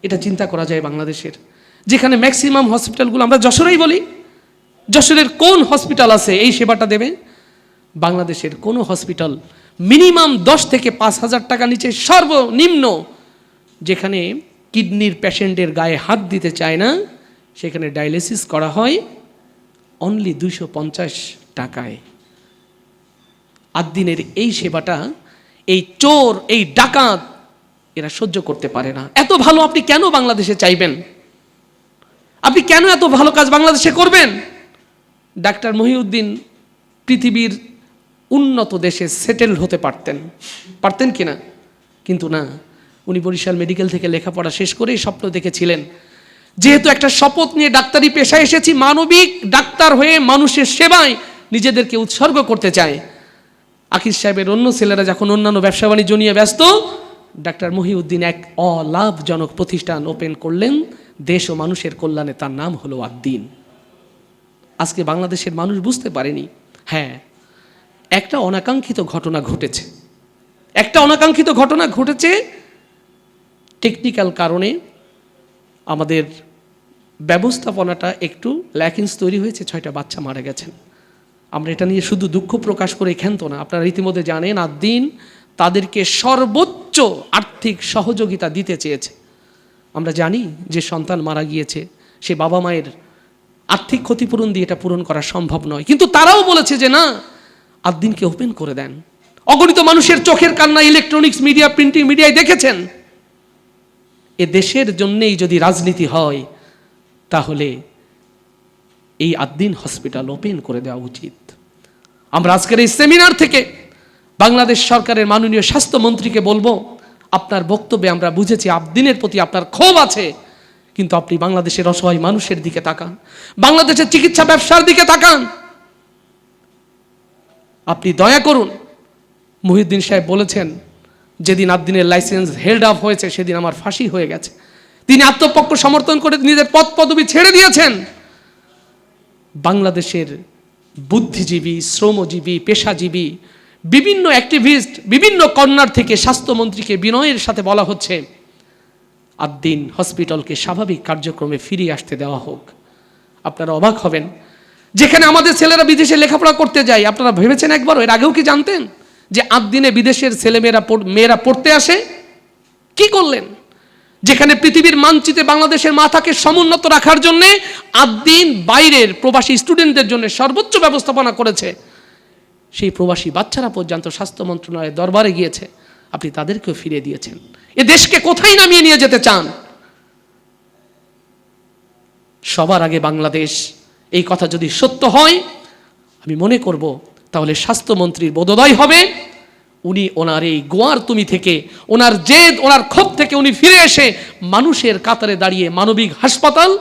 এটা চিন্তা করা যায় বাংলাদেশের, যেখানে ম্যাক্সিমাম হসপিটালগুলো, আমরা যশোরেই বলি, যশোরের কোন হসপিটাল আছে এই সেবাটা দেবে? বাংলাদেশের কোনো হসপিটাল মিনিমাম 10 থেকে 5,000 টাকা নিচে সর্বনিম্ন, যেখানে কিডনির পেশেন্টের গায়ে হাত দিতে চায় না, সেখানে ডায়ালিসিস করা হয় অনলি 250 টাকায়। আদ্দিনের এই সেবাটা এই চোর, এই ডাকাত, এরা সহ্য করতে পারে না। এত ভালো আপনি কেন বাংলাদেশে চাইবেন? আপনি কেন এত ভালো কাজ বাংলাদেশে করবেন? ডাক্তার মহিউদ্দিন পৃথিবীর উন্নত দেশে সেটেল হতে পারতেন কিনা? কিন্তু না, উনি বরিশাল মেডিকেল থেকে লেখাপড়া শেষ করেই স্বপ্ন দেখেছিলেন, যেহেতু একটা শপথ নিয়ে ডাক্তারি পেশায় এসেছি, মানবিক ডাক্তার হয়ে মানুষের সেবায় নিজেদেরকে উৎসর্গ করতে চায়। আকিজ সাহেবের অন্য ছেলেরা যখন অন্যান্য ব্যবসা বাণিজ্য নিয়ে ব্যস্ত, ডাক্তার মহিউদ্দিন এক অলাভজনক প্রতিষ্ঠান ওপেন করলেন দেশ ও মানুষের কল্যাণে। তার নাম হলো আদ্দিন। আজকে বাংলাদেশের মানুষ বুঝতে পারেনি, হ্যাঁ, একটা অনাকাঙ্ক্ষিত ঘটনা ঘটেছে। একটা অনাকাঙ্ক্ষিত ঘটনা ঘটেছে টেকনিক্যাল কারণে। আমাদের ব্যবস্থাপনাটা একটু ল্যাকিংস তৈরি হয়েছে, 6টা বাচ্চা মারা গেছেন। আমরা এটা নিয়ে শুধু দুঃখ প্রকাশ করে ক্ষান্ত না, আপনারা রীতিমধ্যে জানেন আদ্দিন তাদেরকে সর্বোচ্চ আর্থিক সহযোগিতা দিতে চেয়েছে। আমরা জানি যে সন্তান মারা গিয়েছে, সে বাবা মায়ের আর্থিক ক্ষতিপূরণ দিয়ে এটা পূরণ করা সম্ভব নয়, কিন্তু তারাও বলেছে যে না, আদ্দিনকে ওপেন করে দেন। অগণিত মানুষের চোখের কান্না ইলেকট্রনিক্স মিডিয়া, প্রিন্টিং মিডিয়ায় দেখেছেন। এ দেশের জন্যেই যদি রাজনীতি হয় তাহলে এই আদ্দিন হসপিটাল ওপেন করে দেওয়া উচিত। আমরা আজকের এই সেমিনার থেকে বাংলাদেশ সরকারের মাননীয় স্বাস্থ্যমন্ত্রীকে বলবো, আপনার বক্তব্যে আমরা বুঝেছি আদ্দিনের প্রতি আপনার ক্ষোভ আছে, কিন্তু আপনি বাংলাদেশের অসহায় মানুষের দিকে তাকান, বাংলাদেশের চিকিৎসা ব্যবসার দিকে তাকান। আপনি দয়া করুন। মুহিউদ্দিন সাহেব বলেছেন, যেদিন আদ্দিনের লাইসেন্স হেল্ড আপ হয়েছে সেদিন আমার ফাঁসি হয়ে গেছে। তিনি আত্মপক্ষ সমর্থন করে নিজের পদ পদবি ছেড়ে দিয়েছেন। বাংলাদেশের বুদ্ধিজীবী, শ্রমজীবী, পেশাজীবী, বিভিন্ন অ্যাক্টিভিস্ট, বিভিন্ন কর্নার থেকে স্বাস্থ্যমন্ত্রীকে বিনয়ের সাথে বলা হচ্ছে আদ্দিন হসপিটালকে স্বাভাবিক কার্যক্রমে ফিরিয়ে আসতে দেওয়া হোক। আপনারা অবাক হবেন, যেখানে আমাদের ছেলেরা বিদেশে লেখাপড়া করতে যায়, আপনারা ভেবেছেন একবার, এর আগেও কি জানতেন যে আদ্দিনে বিদেশের মেয়েরা পড়তে আসে? কি করলেন? যেখানে পৃথিবীর মানচিত্রে বাংলাদেশের মাথাকে সমুন্নত রাখার জন্য আদ্দিন বাইরের প্রবাসী স্টুডেন্টদের জন্য সর্বোচ্চ ব্যবস্থাপনা করেছে, সেই প্রবাসী বাচ্চারা পর্যন্ত স্বাস্থ্য মন্ত্রণালয়ের দরবারে গিয়েছে, আপনি তাদেরকেও ফিরিয়ে দিয়েছেন। এ দেশকে কোথায় নামিয়ে নিয়ে যেতে চান? সবার আগে বাংলাদেশ, এই কথা যদি সত্য হয় আমি মনে করব তাহলে স্বাস্থ্যমন্ত্রীর বোধোদয় হবে। উনি ওনার এই গোয়ার তুমি থেকে, ওনার জেদ, ওনার ক্ষোভ থেকে উনি ফিরে এসে মানুষের কাতারে দাঁড়িয়ে মানবিক হাসপাতাল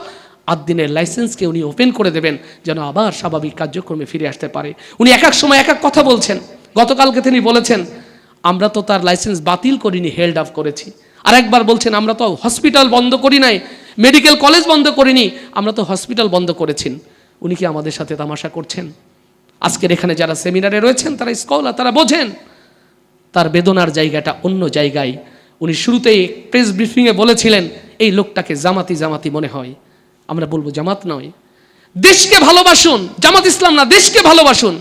আদ্দিনের লাইসেন্সকে উনি ওপেন করে দেবেন, যেন আবার স্বাভাবিক কার্যক্রমে ফিরে আসতে পারে। উনি এক এক সময় এক এক কথা বলছেন। গতকালকে তিনি বলেছেন আমরা তো তার লাইসেন্স বাতিল করিনি, হেল্ড আপ করেছি। আর একবার বলছেন আমরা তো হসপিটাল বন্ধ করি নাই, মেডিকেল কলেজ বন্ধ করিনি, আমরা তো হসপিটাল বন্ধ করেছেন। উনি কি আমাদের সাথে তামাশা করছেন? আজকের এখানে যারা সেমিনারে রয়েছেন তারা স্কলার, তারা বোঝেন তার বেদনার জায়গাটা অন্য জায়গায়। উনি শুরুতেই প্রেস ব্রিফিংয়ে বলেছিলেন এই লোকটাকে জামাতি জামাতি মনে হয়। আমরা বলবো জামাত নয়, দেশকে ভালোবাসুন। জামাত ইসলাম না, দেশকে ভালোবাসুন।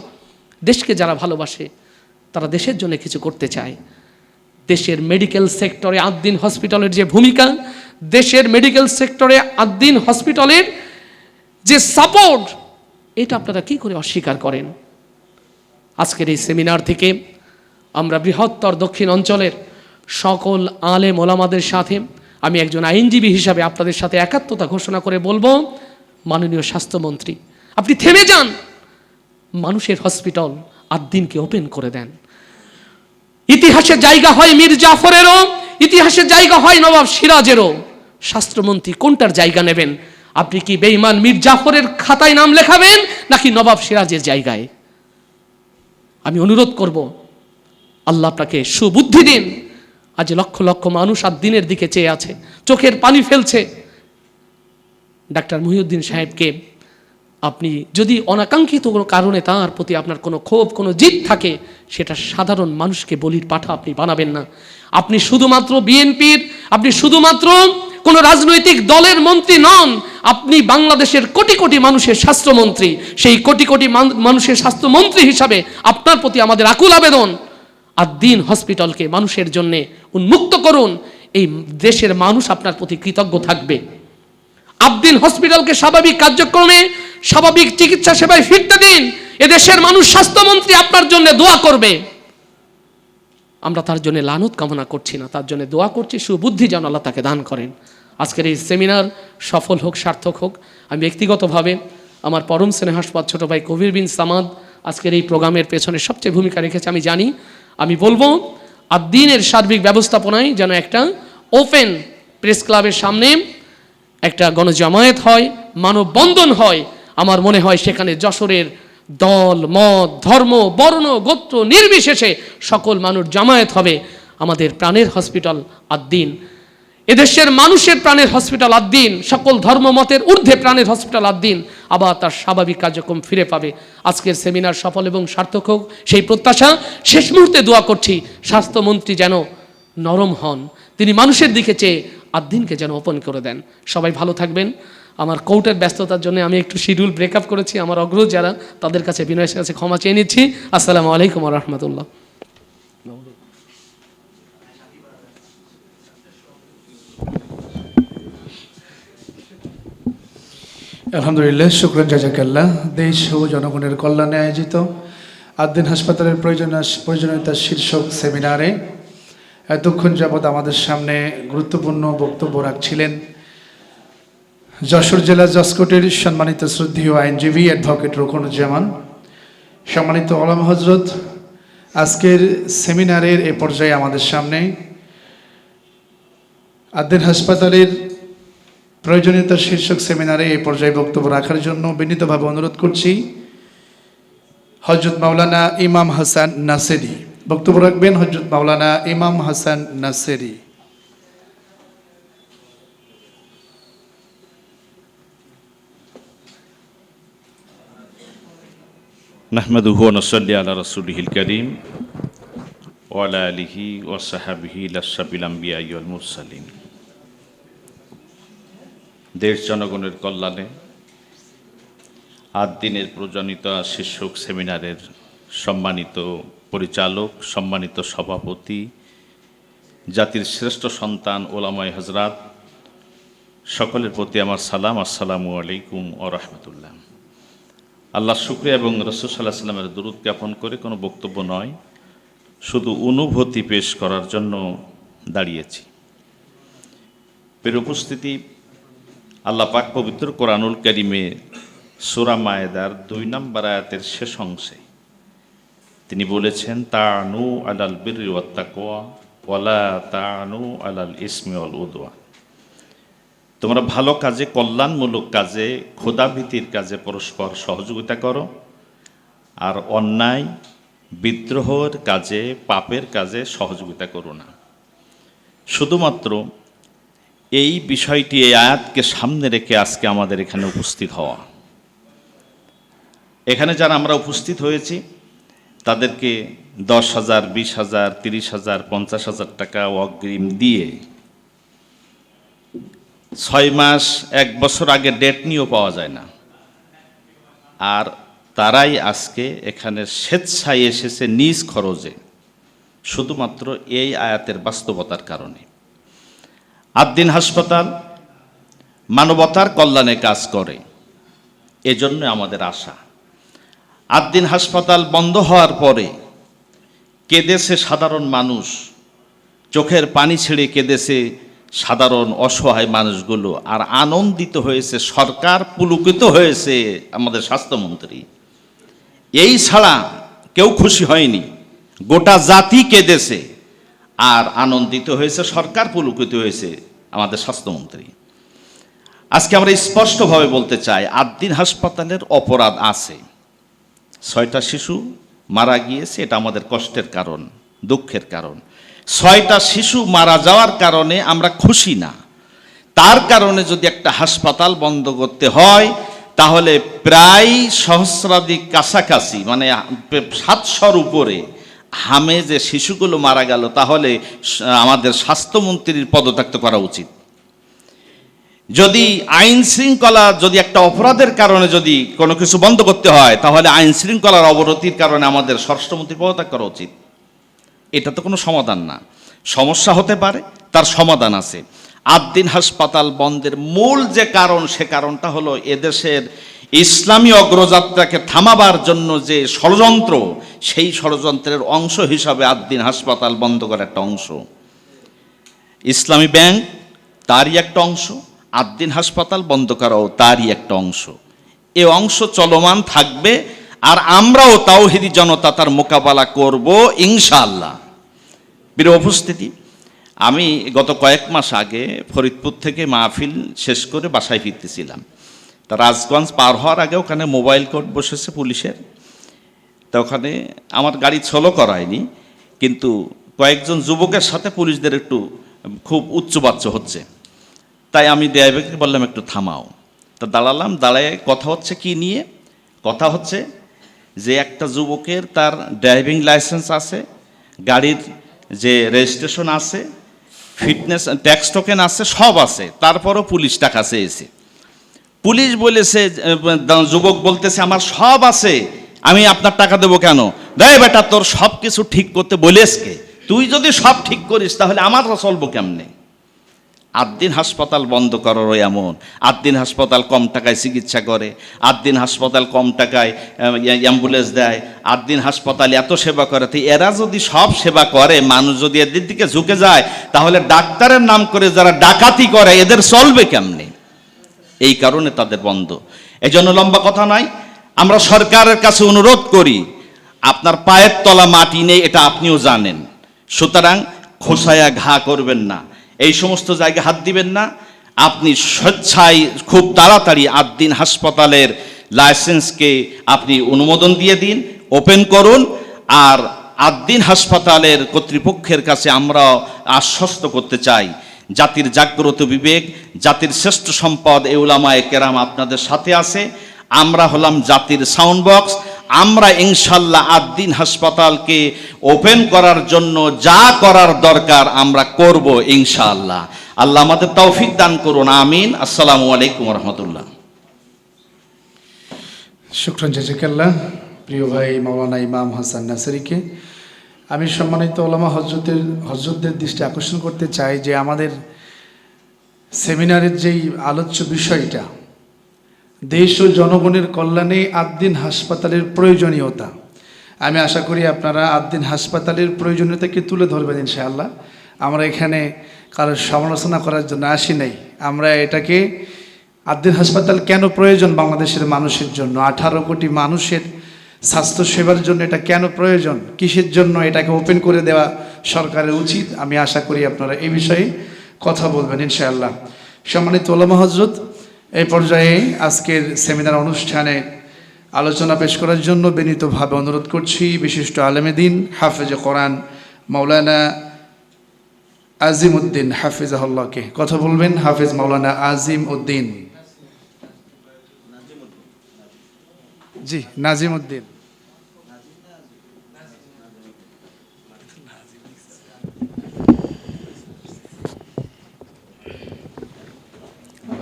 দেশকে যারা ভালোবাসে তারা দেশের জন্য কিছু করতে চায়। দেশের মেডিকেল সেক্টরে আদ্দিন হসপিটালের যে ভূমিকা, দেশের মেডিকেল সেক্টরে আদ্দিন হসপিটালের যে সাপোর্ট, এটা আপনারা কি করে অস্বীকার করেন? আজকের এই সেমিনার থেকে আমরা বৃহত্তর দক্ষিণ অঞ্চলের সকল আলেম ওলামাদের সাথে আমি একজন আইনজীবী হিসাবে আপনাদের সাথে একাত্মতা ঘোষণা করে বলবো, মাননীয় স্বাস্থ্যমন্ত্রী আপনি থেমে যান, মানুষের হসপিটাল আদ্দিনকে ওপেন করে দেন। ইতিহাসের জায়গা হয় মীর জাফরেরও, ইতিহাসের জায়গা হয় নবাব সিরাজেরও। স্বাস্থ্যমন্ত্রী কোনটার জায়গা নেবেন? আপনি কি বেঈমান মীর জাফরের খাতায় নাম লেখাবেন নাকি নবাব সিরাজের জায়গায়? আমি অনুরোধ করব আল্লাহ আপনাকে সুবুদ্ধি দিন। আজ লক্ষ লক্ষ মানুষ আদ্দিনের দিকে চেয়ে আছে, চোখের পানি ফেলছে। ডাক্তার মুহিউদ্দিন সাহেবকে আপনি যদি অনাকাঙ্ক্ষিত কোনো কারণে তার প্রতি আপনার কোনো ক্ষোভ, কোনো জিদ থাকে, সেটা সাধারণ মানুষকে বলির পাঠা আপনি বানাবেন না। আপনি শুধুমাত্র বিএনপির, আপনি শুধুমাত্র কোনো রাজনৈতিক দলের মন্ত্রী নন, আপনি বাংলাদেশের কোটি কোটি মানুষের স্বাস্থ্যমন্ত্রী। সেই কোটি কোটি মানুষের স্বাস্থ্যমন্ত্রী হিসাবে আপনার প্রতি আমাদের আকুল আবেদন, আদ্দিন হসপিটালকে মানুষের জন্য উন্মুক্ত করুন। এই দেশের মানুষ আপনার প্রতি কৃতজ্ঞ থাকবে। আদ্দিন হসপিটালকে স্বাভাবিক কার্যক্রমে, স্বাভাবিক চিকিৎসা সেবায় ফিরতে দিন। এদেশের মানুষ স্বাস্থ্যমন্ত্রী আপনার জন্য দোয়া করবে। আমরা তার জন্য লানত কামনা করছি না, তার জন্য দোয়া করছি সুবুদ্ধি যেন আল্লাহ তাকে দান করেন। আজকের এই সেমিনার সফল হোক, সার্থক হোক। আমি ব্যক্তিগতভাবে আমার পরম স্নেহাস্পদ ছোট ভাই কবির বিন সামাদ আজকের এই প্রোগ্রামের পেছনে সবচেয়ে ভূমিকা রেখেছে, আমি জানি। আমি বলবো আদ্দিনের সার্বিক ব্যবস্থাপনায় যেন একটা ওপেন প্রেস ক্লাবের সামনে একটা গণজামায়াত হয়, মানববন্ধন হয়। আমার মনে হয় সেখানে যশোরের দল, মত, ধর্ম, বর্ণ, গোত্র নির্বিশেষে সকল মানুষ জামায়াত হবে। আমাদের প্রাণের হসপিটাল আদ্দিন, এদেশের মানুষের প্রাণের হসপিটাল আদ্দিন, সকল ধর্ম মতের ঊর্ধ্বে প্রাণের হসপিটাল আদ্দিন আবার তার স্বাভাবিক কার্যক্রম ফিরে পাবে। আজকের সেমিনার সফল এবং সার্থক হোক সেই প্রত্যাশা। শেষ মুহূর্তে দোয়া করছি স্বাস্থ্যমন্ত্রী যেন নরম হন, তিনি মানুষের দিকে চেয়ে আদ্দিনকে যেন ওপেন করে দেন। সবাই ভালো থাকবেন। আমার কোর্টের ব্যস্ততার জন্য আমি একটু শিডিউল ব্রেকআপ করেছি। আমার অগ্রজ যারা, তাদের কাছে বিনয়ের কাছে ক্ষমা চেয়ে নিচ্ছি। আসসালামু আলাইকুম ওয়া রাহমাতুল্লাহ। আলহামদুলিল্লাহ, শুকরান জাযাকাল্লাহ। দেশ ও জনগণের কল্যাণে আয়োজিত আদ্দিন হাসপাতালের প্রয়োজনীয়তা শীর্ষক সেমিনারে এতক্ষণ যাবৎ আমাদের সামনে গুরুত্বপূর্ণ বক্তব্য রাখছিলেন যশোর জেলা জজকোর্টের সম্মানিত শ্রদ্ধেয় আইনজীবী অ্যাডভোকেট রুকনুজ্জামান, সম্মানিত ওলামা হযরত। আজকের সেমিনারের এ পর্যায়ে আমাদের সামনে আদ্দিন হাসপাতালের প্রয়োজনীয়তা শীর্ষক সেমিনারে এই পর্যায়ে বক্তব্য রাখার জন্য বিনীতভাবে অনুরোধ করছি হযরত মাওলানা ইমাম হাসান নাসেরি। বক্তব্য রাখবেন হযরত মাওলানা ইমাম হাসান নাসেরি। নাহমাদুহু ওয়া নুসাল্লি আলা রাসূলিহিল কারীম ওয়া আলা আলিহি ওয়া সাহবিহি লাশরাফিল আমবিয়া ওয়াল মুরসালিন। দেশ জনগণের কল্যাণে আদ্দিনের প্রয়োজনীয়তা শীর্ষক সেমিনারের সম্মানিত পরিচালক, সম্মানিত সভাপতি, জাতির শ্রেষ্ঠ সন্তান ওলামায়ে হযরত, সকলের প্রতি আমার সালাম। আসসালামু আলাইকুম ওয়া রাহমাতুল্লাহ। আল্লাহ শুকরিয়া এবং রাসূল সাল্লাল্লাহু আলাইহি ওয়াসাল্লামের দরুদ জ্ঞাপন করে কোনো বক্তব্য নয়, শুধু অনুভূতি পেশ করার জন্য দাঁড়িয়েছি। প্রিয় উপস্থিতি, আল্লাহ পাক পবিত্র কোরআনুল কারীমে সূরা মায়েদার ২ নম্বর আয়াতের শেষ অংশে তিনি বলেছেন, তাআনু আলাল বিররি ওয়াত তাকওয়া ওয়ালা তাআনু আলাল ইসমি ওয়াল উদওয়ান। তোমরা ভালো কাজে, কল্যাণমূলক কাজে, খোদাভীতির কাজে পরস্পর সহযোগিতা করো, আর অন্যায়, বিদ্রোহের কাজে, পাপের কাজে সহযোগিতা করো না। শুধুমাত্র এই বিষয়টি, এই আয়াতকে সামনে রেখে আজকে আমাদের এখানে উপস্থিত হওয়া। এখানে যারা আমরা উপস্থিত হয়েছি তাদেরকে 10,000, 20,000, 30,000, 50,000 টাকা অগ্রিম দিয়ে 6 মাস, 1 বছর আগে ডেট নিয়েও পাওয়া যায় না। আর তারাই আজকে এখানে স্বেচ্ছায় এসেছে নিজ খরচে, শুধুমাত্র এই আয়াতের বাস্তবতার কারণে। আদ্দিন হাসপাতাল মানবতার কল্যাণে কাজ করে, এজন্য আমাদের আশা। আদ্দিন হাসপাতাল বন্ধ হওয়ার পরে কেঁদেছে সাধারণ মানুষ, চোখের পানি ছেড়ে কেঁদেছে সাধারণ অসহায় মানুষগুলো, আর আনন্দিত হয়েছে সরকার, পুলকিত হয়েছে আমাদের স্বাস্থ্যমন্ত্রী। এই ছাড়া কেউ খুশি হয়নি, গোটা জাতি কেঁদেছে আর আনন্দিত হয়েছে সরকার, পুলকিত হয়েছে আমাদের স্বাস্থ্যমন্ত্রী। আজকে আমরা স্পষ্টভাবে বলতে চাই, আদ্দিন হাসপাতালের অপরাধ আছে। 6টা শিশু মারা গিয়েছে, এটা আমাদের কষ্টের কারণ, দুঃখের কারণ। 6টা শিশু মারা যাওয়ার কারণে আমরা খুশি না। তার কারণে যদি একটা হাসপাতাল বন্ধ করতে হয়, তাহলে প্রায় সহস্রাধিক কাছাকাছি, মানে 700-র উপরে হামে যে শিশুগুলো মারা গেল, তাহলে আমাদের স্বাস্থ্যমন্ত্রীর পদত্যাগ করা উচিত। যদি আইন শৃঙ্খলা, যদি একটা অপরাধের কারণে যদি কোনো কিছু বন্ধ করতে হয়, তাহলে আইন শৃঙ্খলার অবনতির কারণে আমাদের স্বরাষ্ট্রমন্ত্রীর পদত্যাগ করা উচিত। এটা তো কোনো সমাধান না। সমস্যা হতে পারে, তার সমাধান আছে। আদ্দিন হাসপাতাল বন্ধের মূল যে কারণ, সে কারণটা হলো এদেশের ইসলামী অগ্রযাত্রাকে থামাবার জন্য যে ষড়যন্ত্র, সেই ষড়যন্ত্রের অংশ হিসাবে আদ্দিন হাসপাতাল বন্ধ করার একটা অংশ। ইসলামী ব্যাংক তারই একটা অংশ, আদ্দিন হাসপাতাল বন্ধ করাও তারই একটা অংশ। এ অংশ চলমান থাকবে, আর আমরাও তাওহীদি জনতা তার মোকাবেলা করব ইনশাআল্লাহ। প্রিয় উপস্থিতি, আমি গত কয়েক মাস আগে ফরিদপুর থেকে মাহফিল শেষ করে বাসায় ফিরতেছিলাম। তা রাজগঞ্জ পার হওয়ার আগে ওখানে মোবাইল কোর্ট বসেছে পুলিশের। তা ওখানে আমার গাড়ি ছলো করায়নি, কিন্তু কয়েকজন যুবকের সাথে পুলিশদের একটু খুব উচ্চবাচ্য হচ্ছে। তাই আমি ড্রাইভারকে বললাম একটু থামাও। তা দাঁড়ালাম, দাঁড়ায় কথা হচ্ছে কি নিয়ে? কথা হচ্ছে যে একটা যুবকের তার ড্রাইভিং লাইসেন্স আছে, গাড়ির যে রেজিস্ট্রেশন আছে, ফিটনেস ট্যাক্স টোকেন আছে, সব আছে, তারপরও পুলিশ টাকা চেয়েছে। পুলিশ বলেছে, যুবক বলতেছে আমার সব আছে, আমি আপনার টাকা দেবো কেন? দেয় বেটা, তোর সব কিছু ঠিক করতে বলেছে, তুই যদি সব ঠিক করিস তাহলে আমার চলবো কেমনে? আদ্দিন হাসপাতাল বন্ধ করারও এমন। আদ্দিন হাসপাতাল কম টাকায় চিকিৎসা করে, আদ্দিন হাসপাতাল কম টাকায় অ্যাম্বুলেন্স দেয়, আদ্দিন হাসপাতাল এত সেবা করে। তো এরা যদি সব সেবা করে, মানুষ যদি এদের দিকে ঝুঁকে যায়, তাহলে ডাক্তারের নাম করে যারা ডাকাতি করে এদের চলবে কেমনে? এই কারণে তাদের বন্ধ। এই জন্য লম্বা কথা নয়, আমরা সরকারের কাছে অনুরোধ করি, আপনার পায়ের তলা মাটি নেই এটা আপনিও জানেন, সুতরাং খোসায়া ঘা করবেন না, এই সমস্ত জায়গায় হাত দিবেন না। আপনি স্বেচ্ছায় খুব তাড়াতাড়ি আদ্দিন হাসপাতালের লাইসেন্সকে আপনি অনুমোদন দিয়ে দিন, ওপেন করুন। আর আদ্দিন হাসপাতালের কর্তৃপক্ষের কাছে আমরা আশ্বস্ত করতে চাই, জাতির জাগ্রত বিবেক, জাতির শ্রেষ্ঠ সম্পদ এই উলামায়ে কেরাম আপনাদের সাথে আছে। আমরা হলাম জাতির সাউন্ড বক্স। আমরা ইনশাল্লাহ আদ্দিন হাসপাতালকে ওপেন করার জন্য যা করার দরকার আমরা করব ইনশাআল্লাহ। আল্লাহ আমাদের তৌফিক দান করুন, আমিন। আসসালামু আলাইকুম রহমতুল্লাহ। শুকরান জাযাকাল্লাহ প্রিয় ভাই মাওলানা ইমাম হাসান নাসেরিকে। আমি সম্মানিত ওলামা হযরতদের দৃষ্টি আকর্ষণ করতে চাই যে আমাদের সেমিনারের যেই আলোচ্য বিষয়টা, দেশ ও জনগণের কল্যাণে আদ্দিন হাসপাতালের প্রয়োজনীয়তা, আমি আশা করি আপনারা আদ্দিন হাসপাতালের প্রয়োজনীয়তাকে তুলে ধরবেন ইনশাআল্লাহ। আমরা এখানে কারোর সমালোচনা করার জন্য আসি নাই, আমরা এটাকে আদ্দিন হাসপাতাল কেন প্রয়োজন বাংলাদেশের মানুষের জন্য, 18 কোটি মানুষের স্বাস্থ্য সেবার জন্য এটা কেন প্রয়োজন, কিসের জন্য এটাকে ওপেন করে দেওয়া সরকারের উচিত, আমি আশা করি আপনারা এই বিষয়ে কথা বলবেন ইনশাআল্লাহ। সম্মানিত ওলামা হযরত, এই পর্যায়ে আজকের সেমিনার অনুষ্ঠানে আলোচনা পেশ করার জন্য বিনীতভাবে অনুরোধ করছি বিশিষ্ট আলেমে দ্বীন হাফেজে কোরআন মাওলানা আজিম উদ্দিন হাফিজাহুল্লাহকে কথা বলবেন। হাফেজ মাওলানা আজিম উদ্দিন, জি নাজিম উদ্দিন।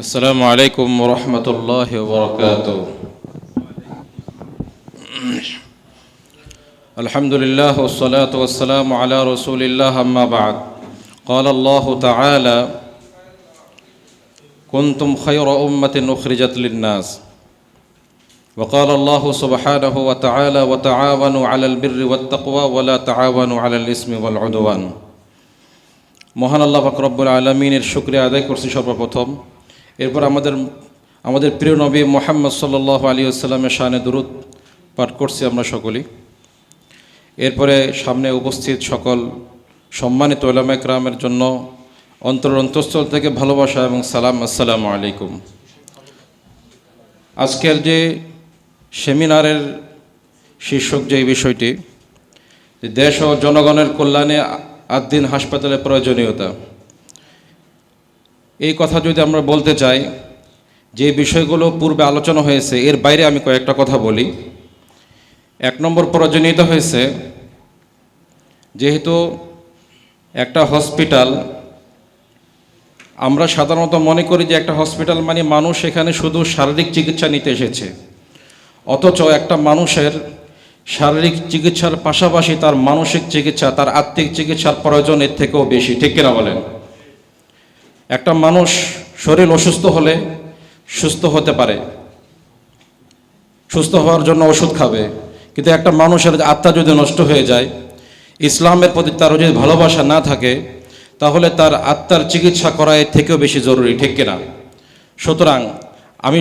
السلام عليكم ورحمة الله وبركاته. الحمد لله والصلاة والسلام على رسول الله أما بعد. قال الله تعالى: كنتم خير أمة أخرجت للناس. وقال الله سبحانه وتعالى: وتعاونوا على البر والتقوى ولا تعاونوا على الإثم والعدوان. মহান আল্লাহ পাক রব্বুল আলামিনের শুকরিয়া আদায় করছি সর্বপ্রথম। এরপর আমাদের প্রিয় নবী মুহাম্মদ সাল্লাল্লাহু আলাইহি ওয়াসাল্লামের শানে দুরূদ পাঠ করছি আমরা সকলেই। এরপরে সামনে উপস্থিত সকল সম্মানিত উলামায়ে কেরামের জন্য অন্তরস্থল থেকে ভালোবাসা এবং সালাম, আসসালামু আলাইকুম। আজকের যে সেমিনারের শীর্ষক যে বিষয়টি, দেশ ও জনগণের কল্যাণে আদ্দিন হাসপাতালের প্রয়োজনীয়তা, এই কথা যদি আমরা বলতে চাই, যে বিষয়গুলো পূর্বে আলোচনা হয়েছে এর বাইরে আমি কয়েকটা কথা বলি। 1 নম্বর প্রয়োজনীয়তা হয়েছে, যেহেতু একটা হসপিটাল, আমরা সাধারণত মনে করি যে একটা হসপিটাল মানে মানুষ এখানে শুধু শারীরিক চিকিৎসা নিতে এসেছে, অথচ একটা মানুষের শারীরিক চিকিৎসার পাশাপাশি তার মানসিক চিকিৎসা, তার আত্মিক চিকিৎসার প্রয়োজন এর থেকেও বেশি, ঠিক কিনা বলেন? একটা মানুষ শরীর অসুস্থ হলে সুস্থ হতে পারে, সুস্থ হওয়ার জন্য ওষুধ খাবে, কিন্তু একটা মানুষের আত্মা যদি নষ্ট হয়ে যায়, ইসলামের প্রতি তার যদি ভালোবাসা না থাকে, তাহলে তার আত্মার চিকিৎসা করা এর থেকেও বেশি জরুরি, ঠিক কিনা? সুতরাং আমি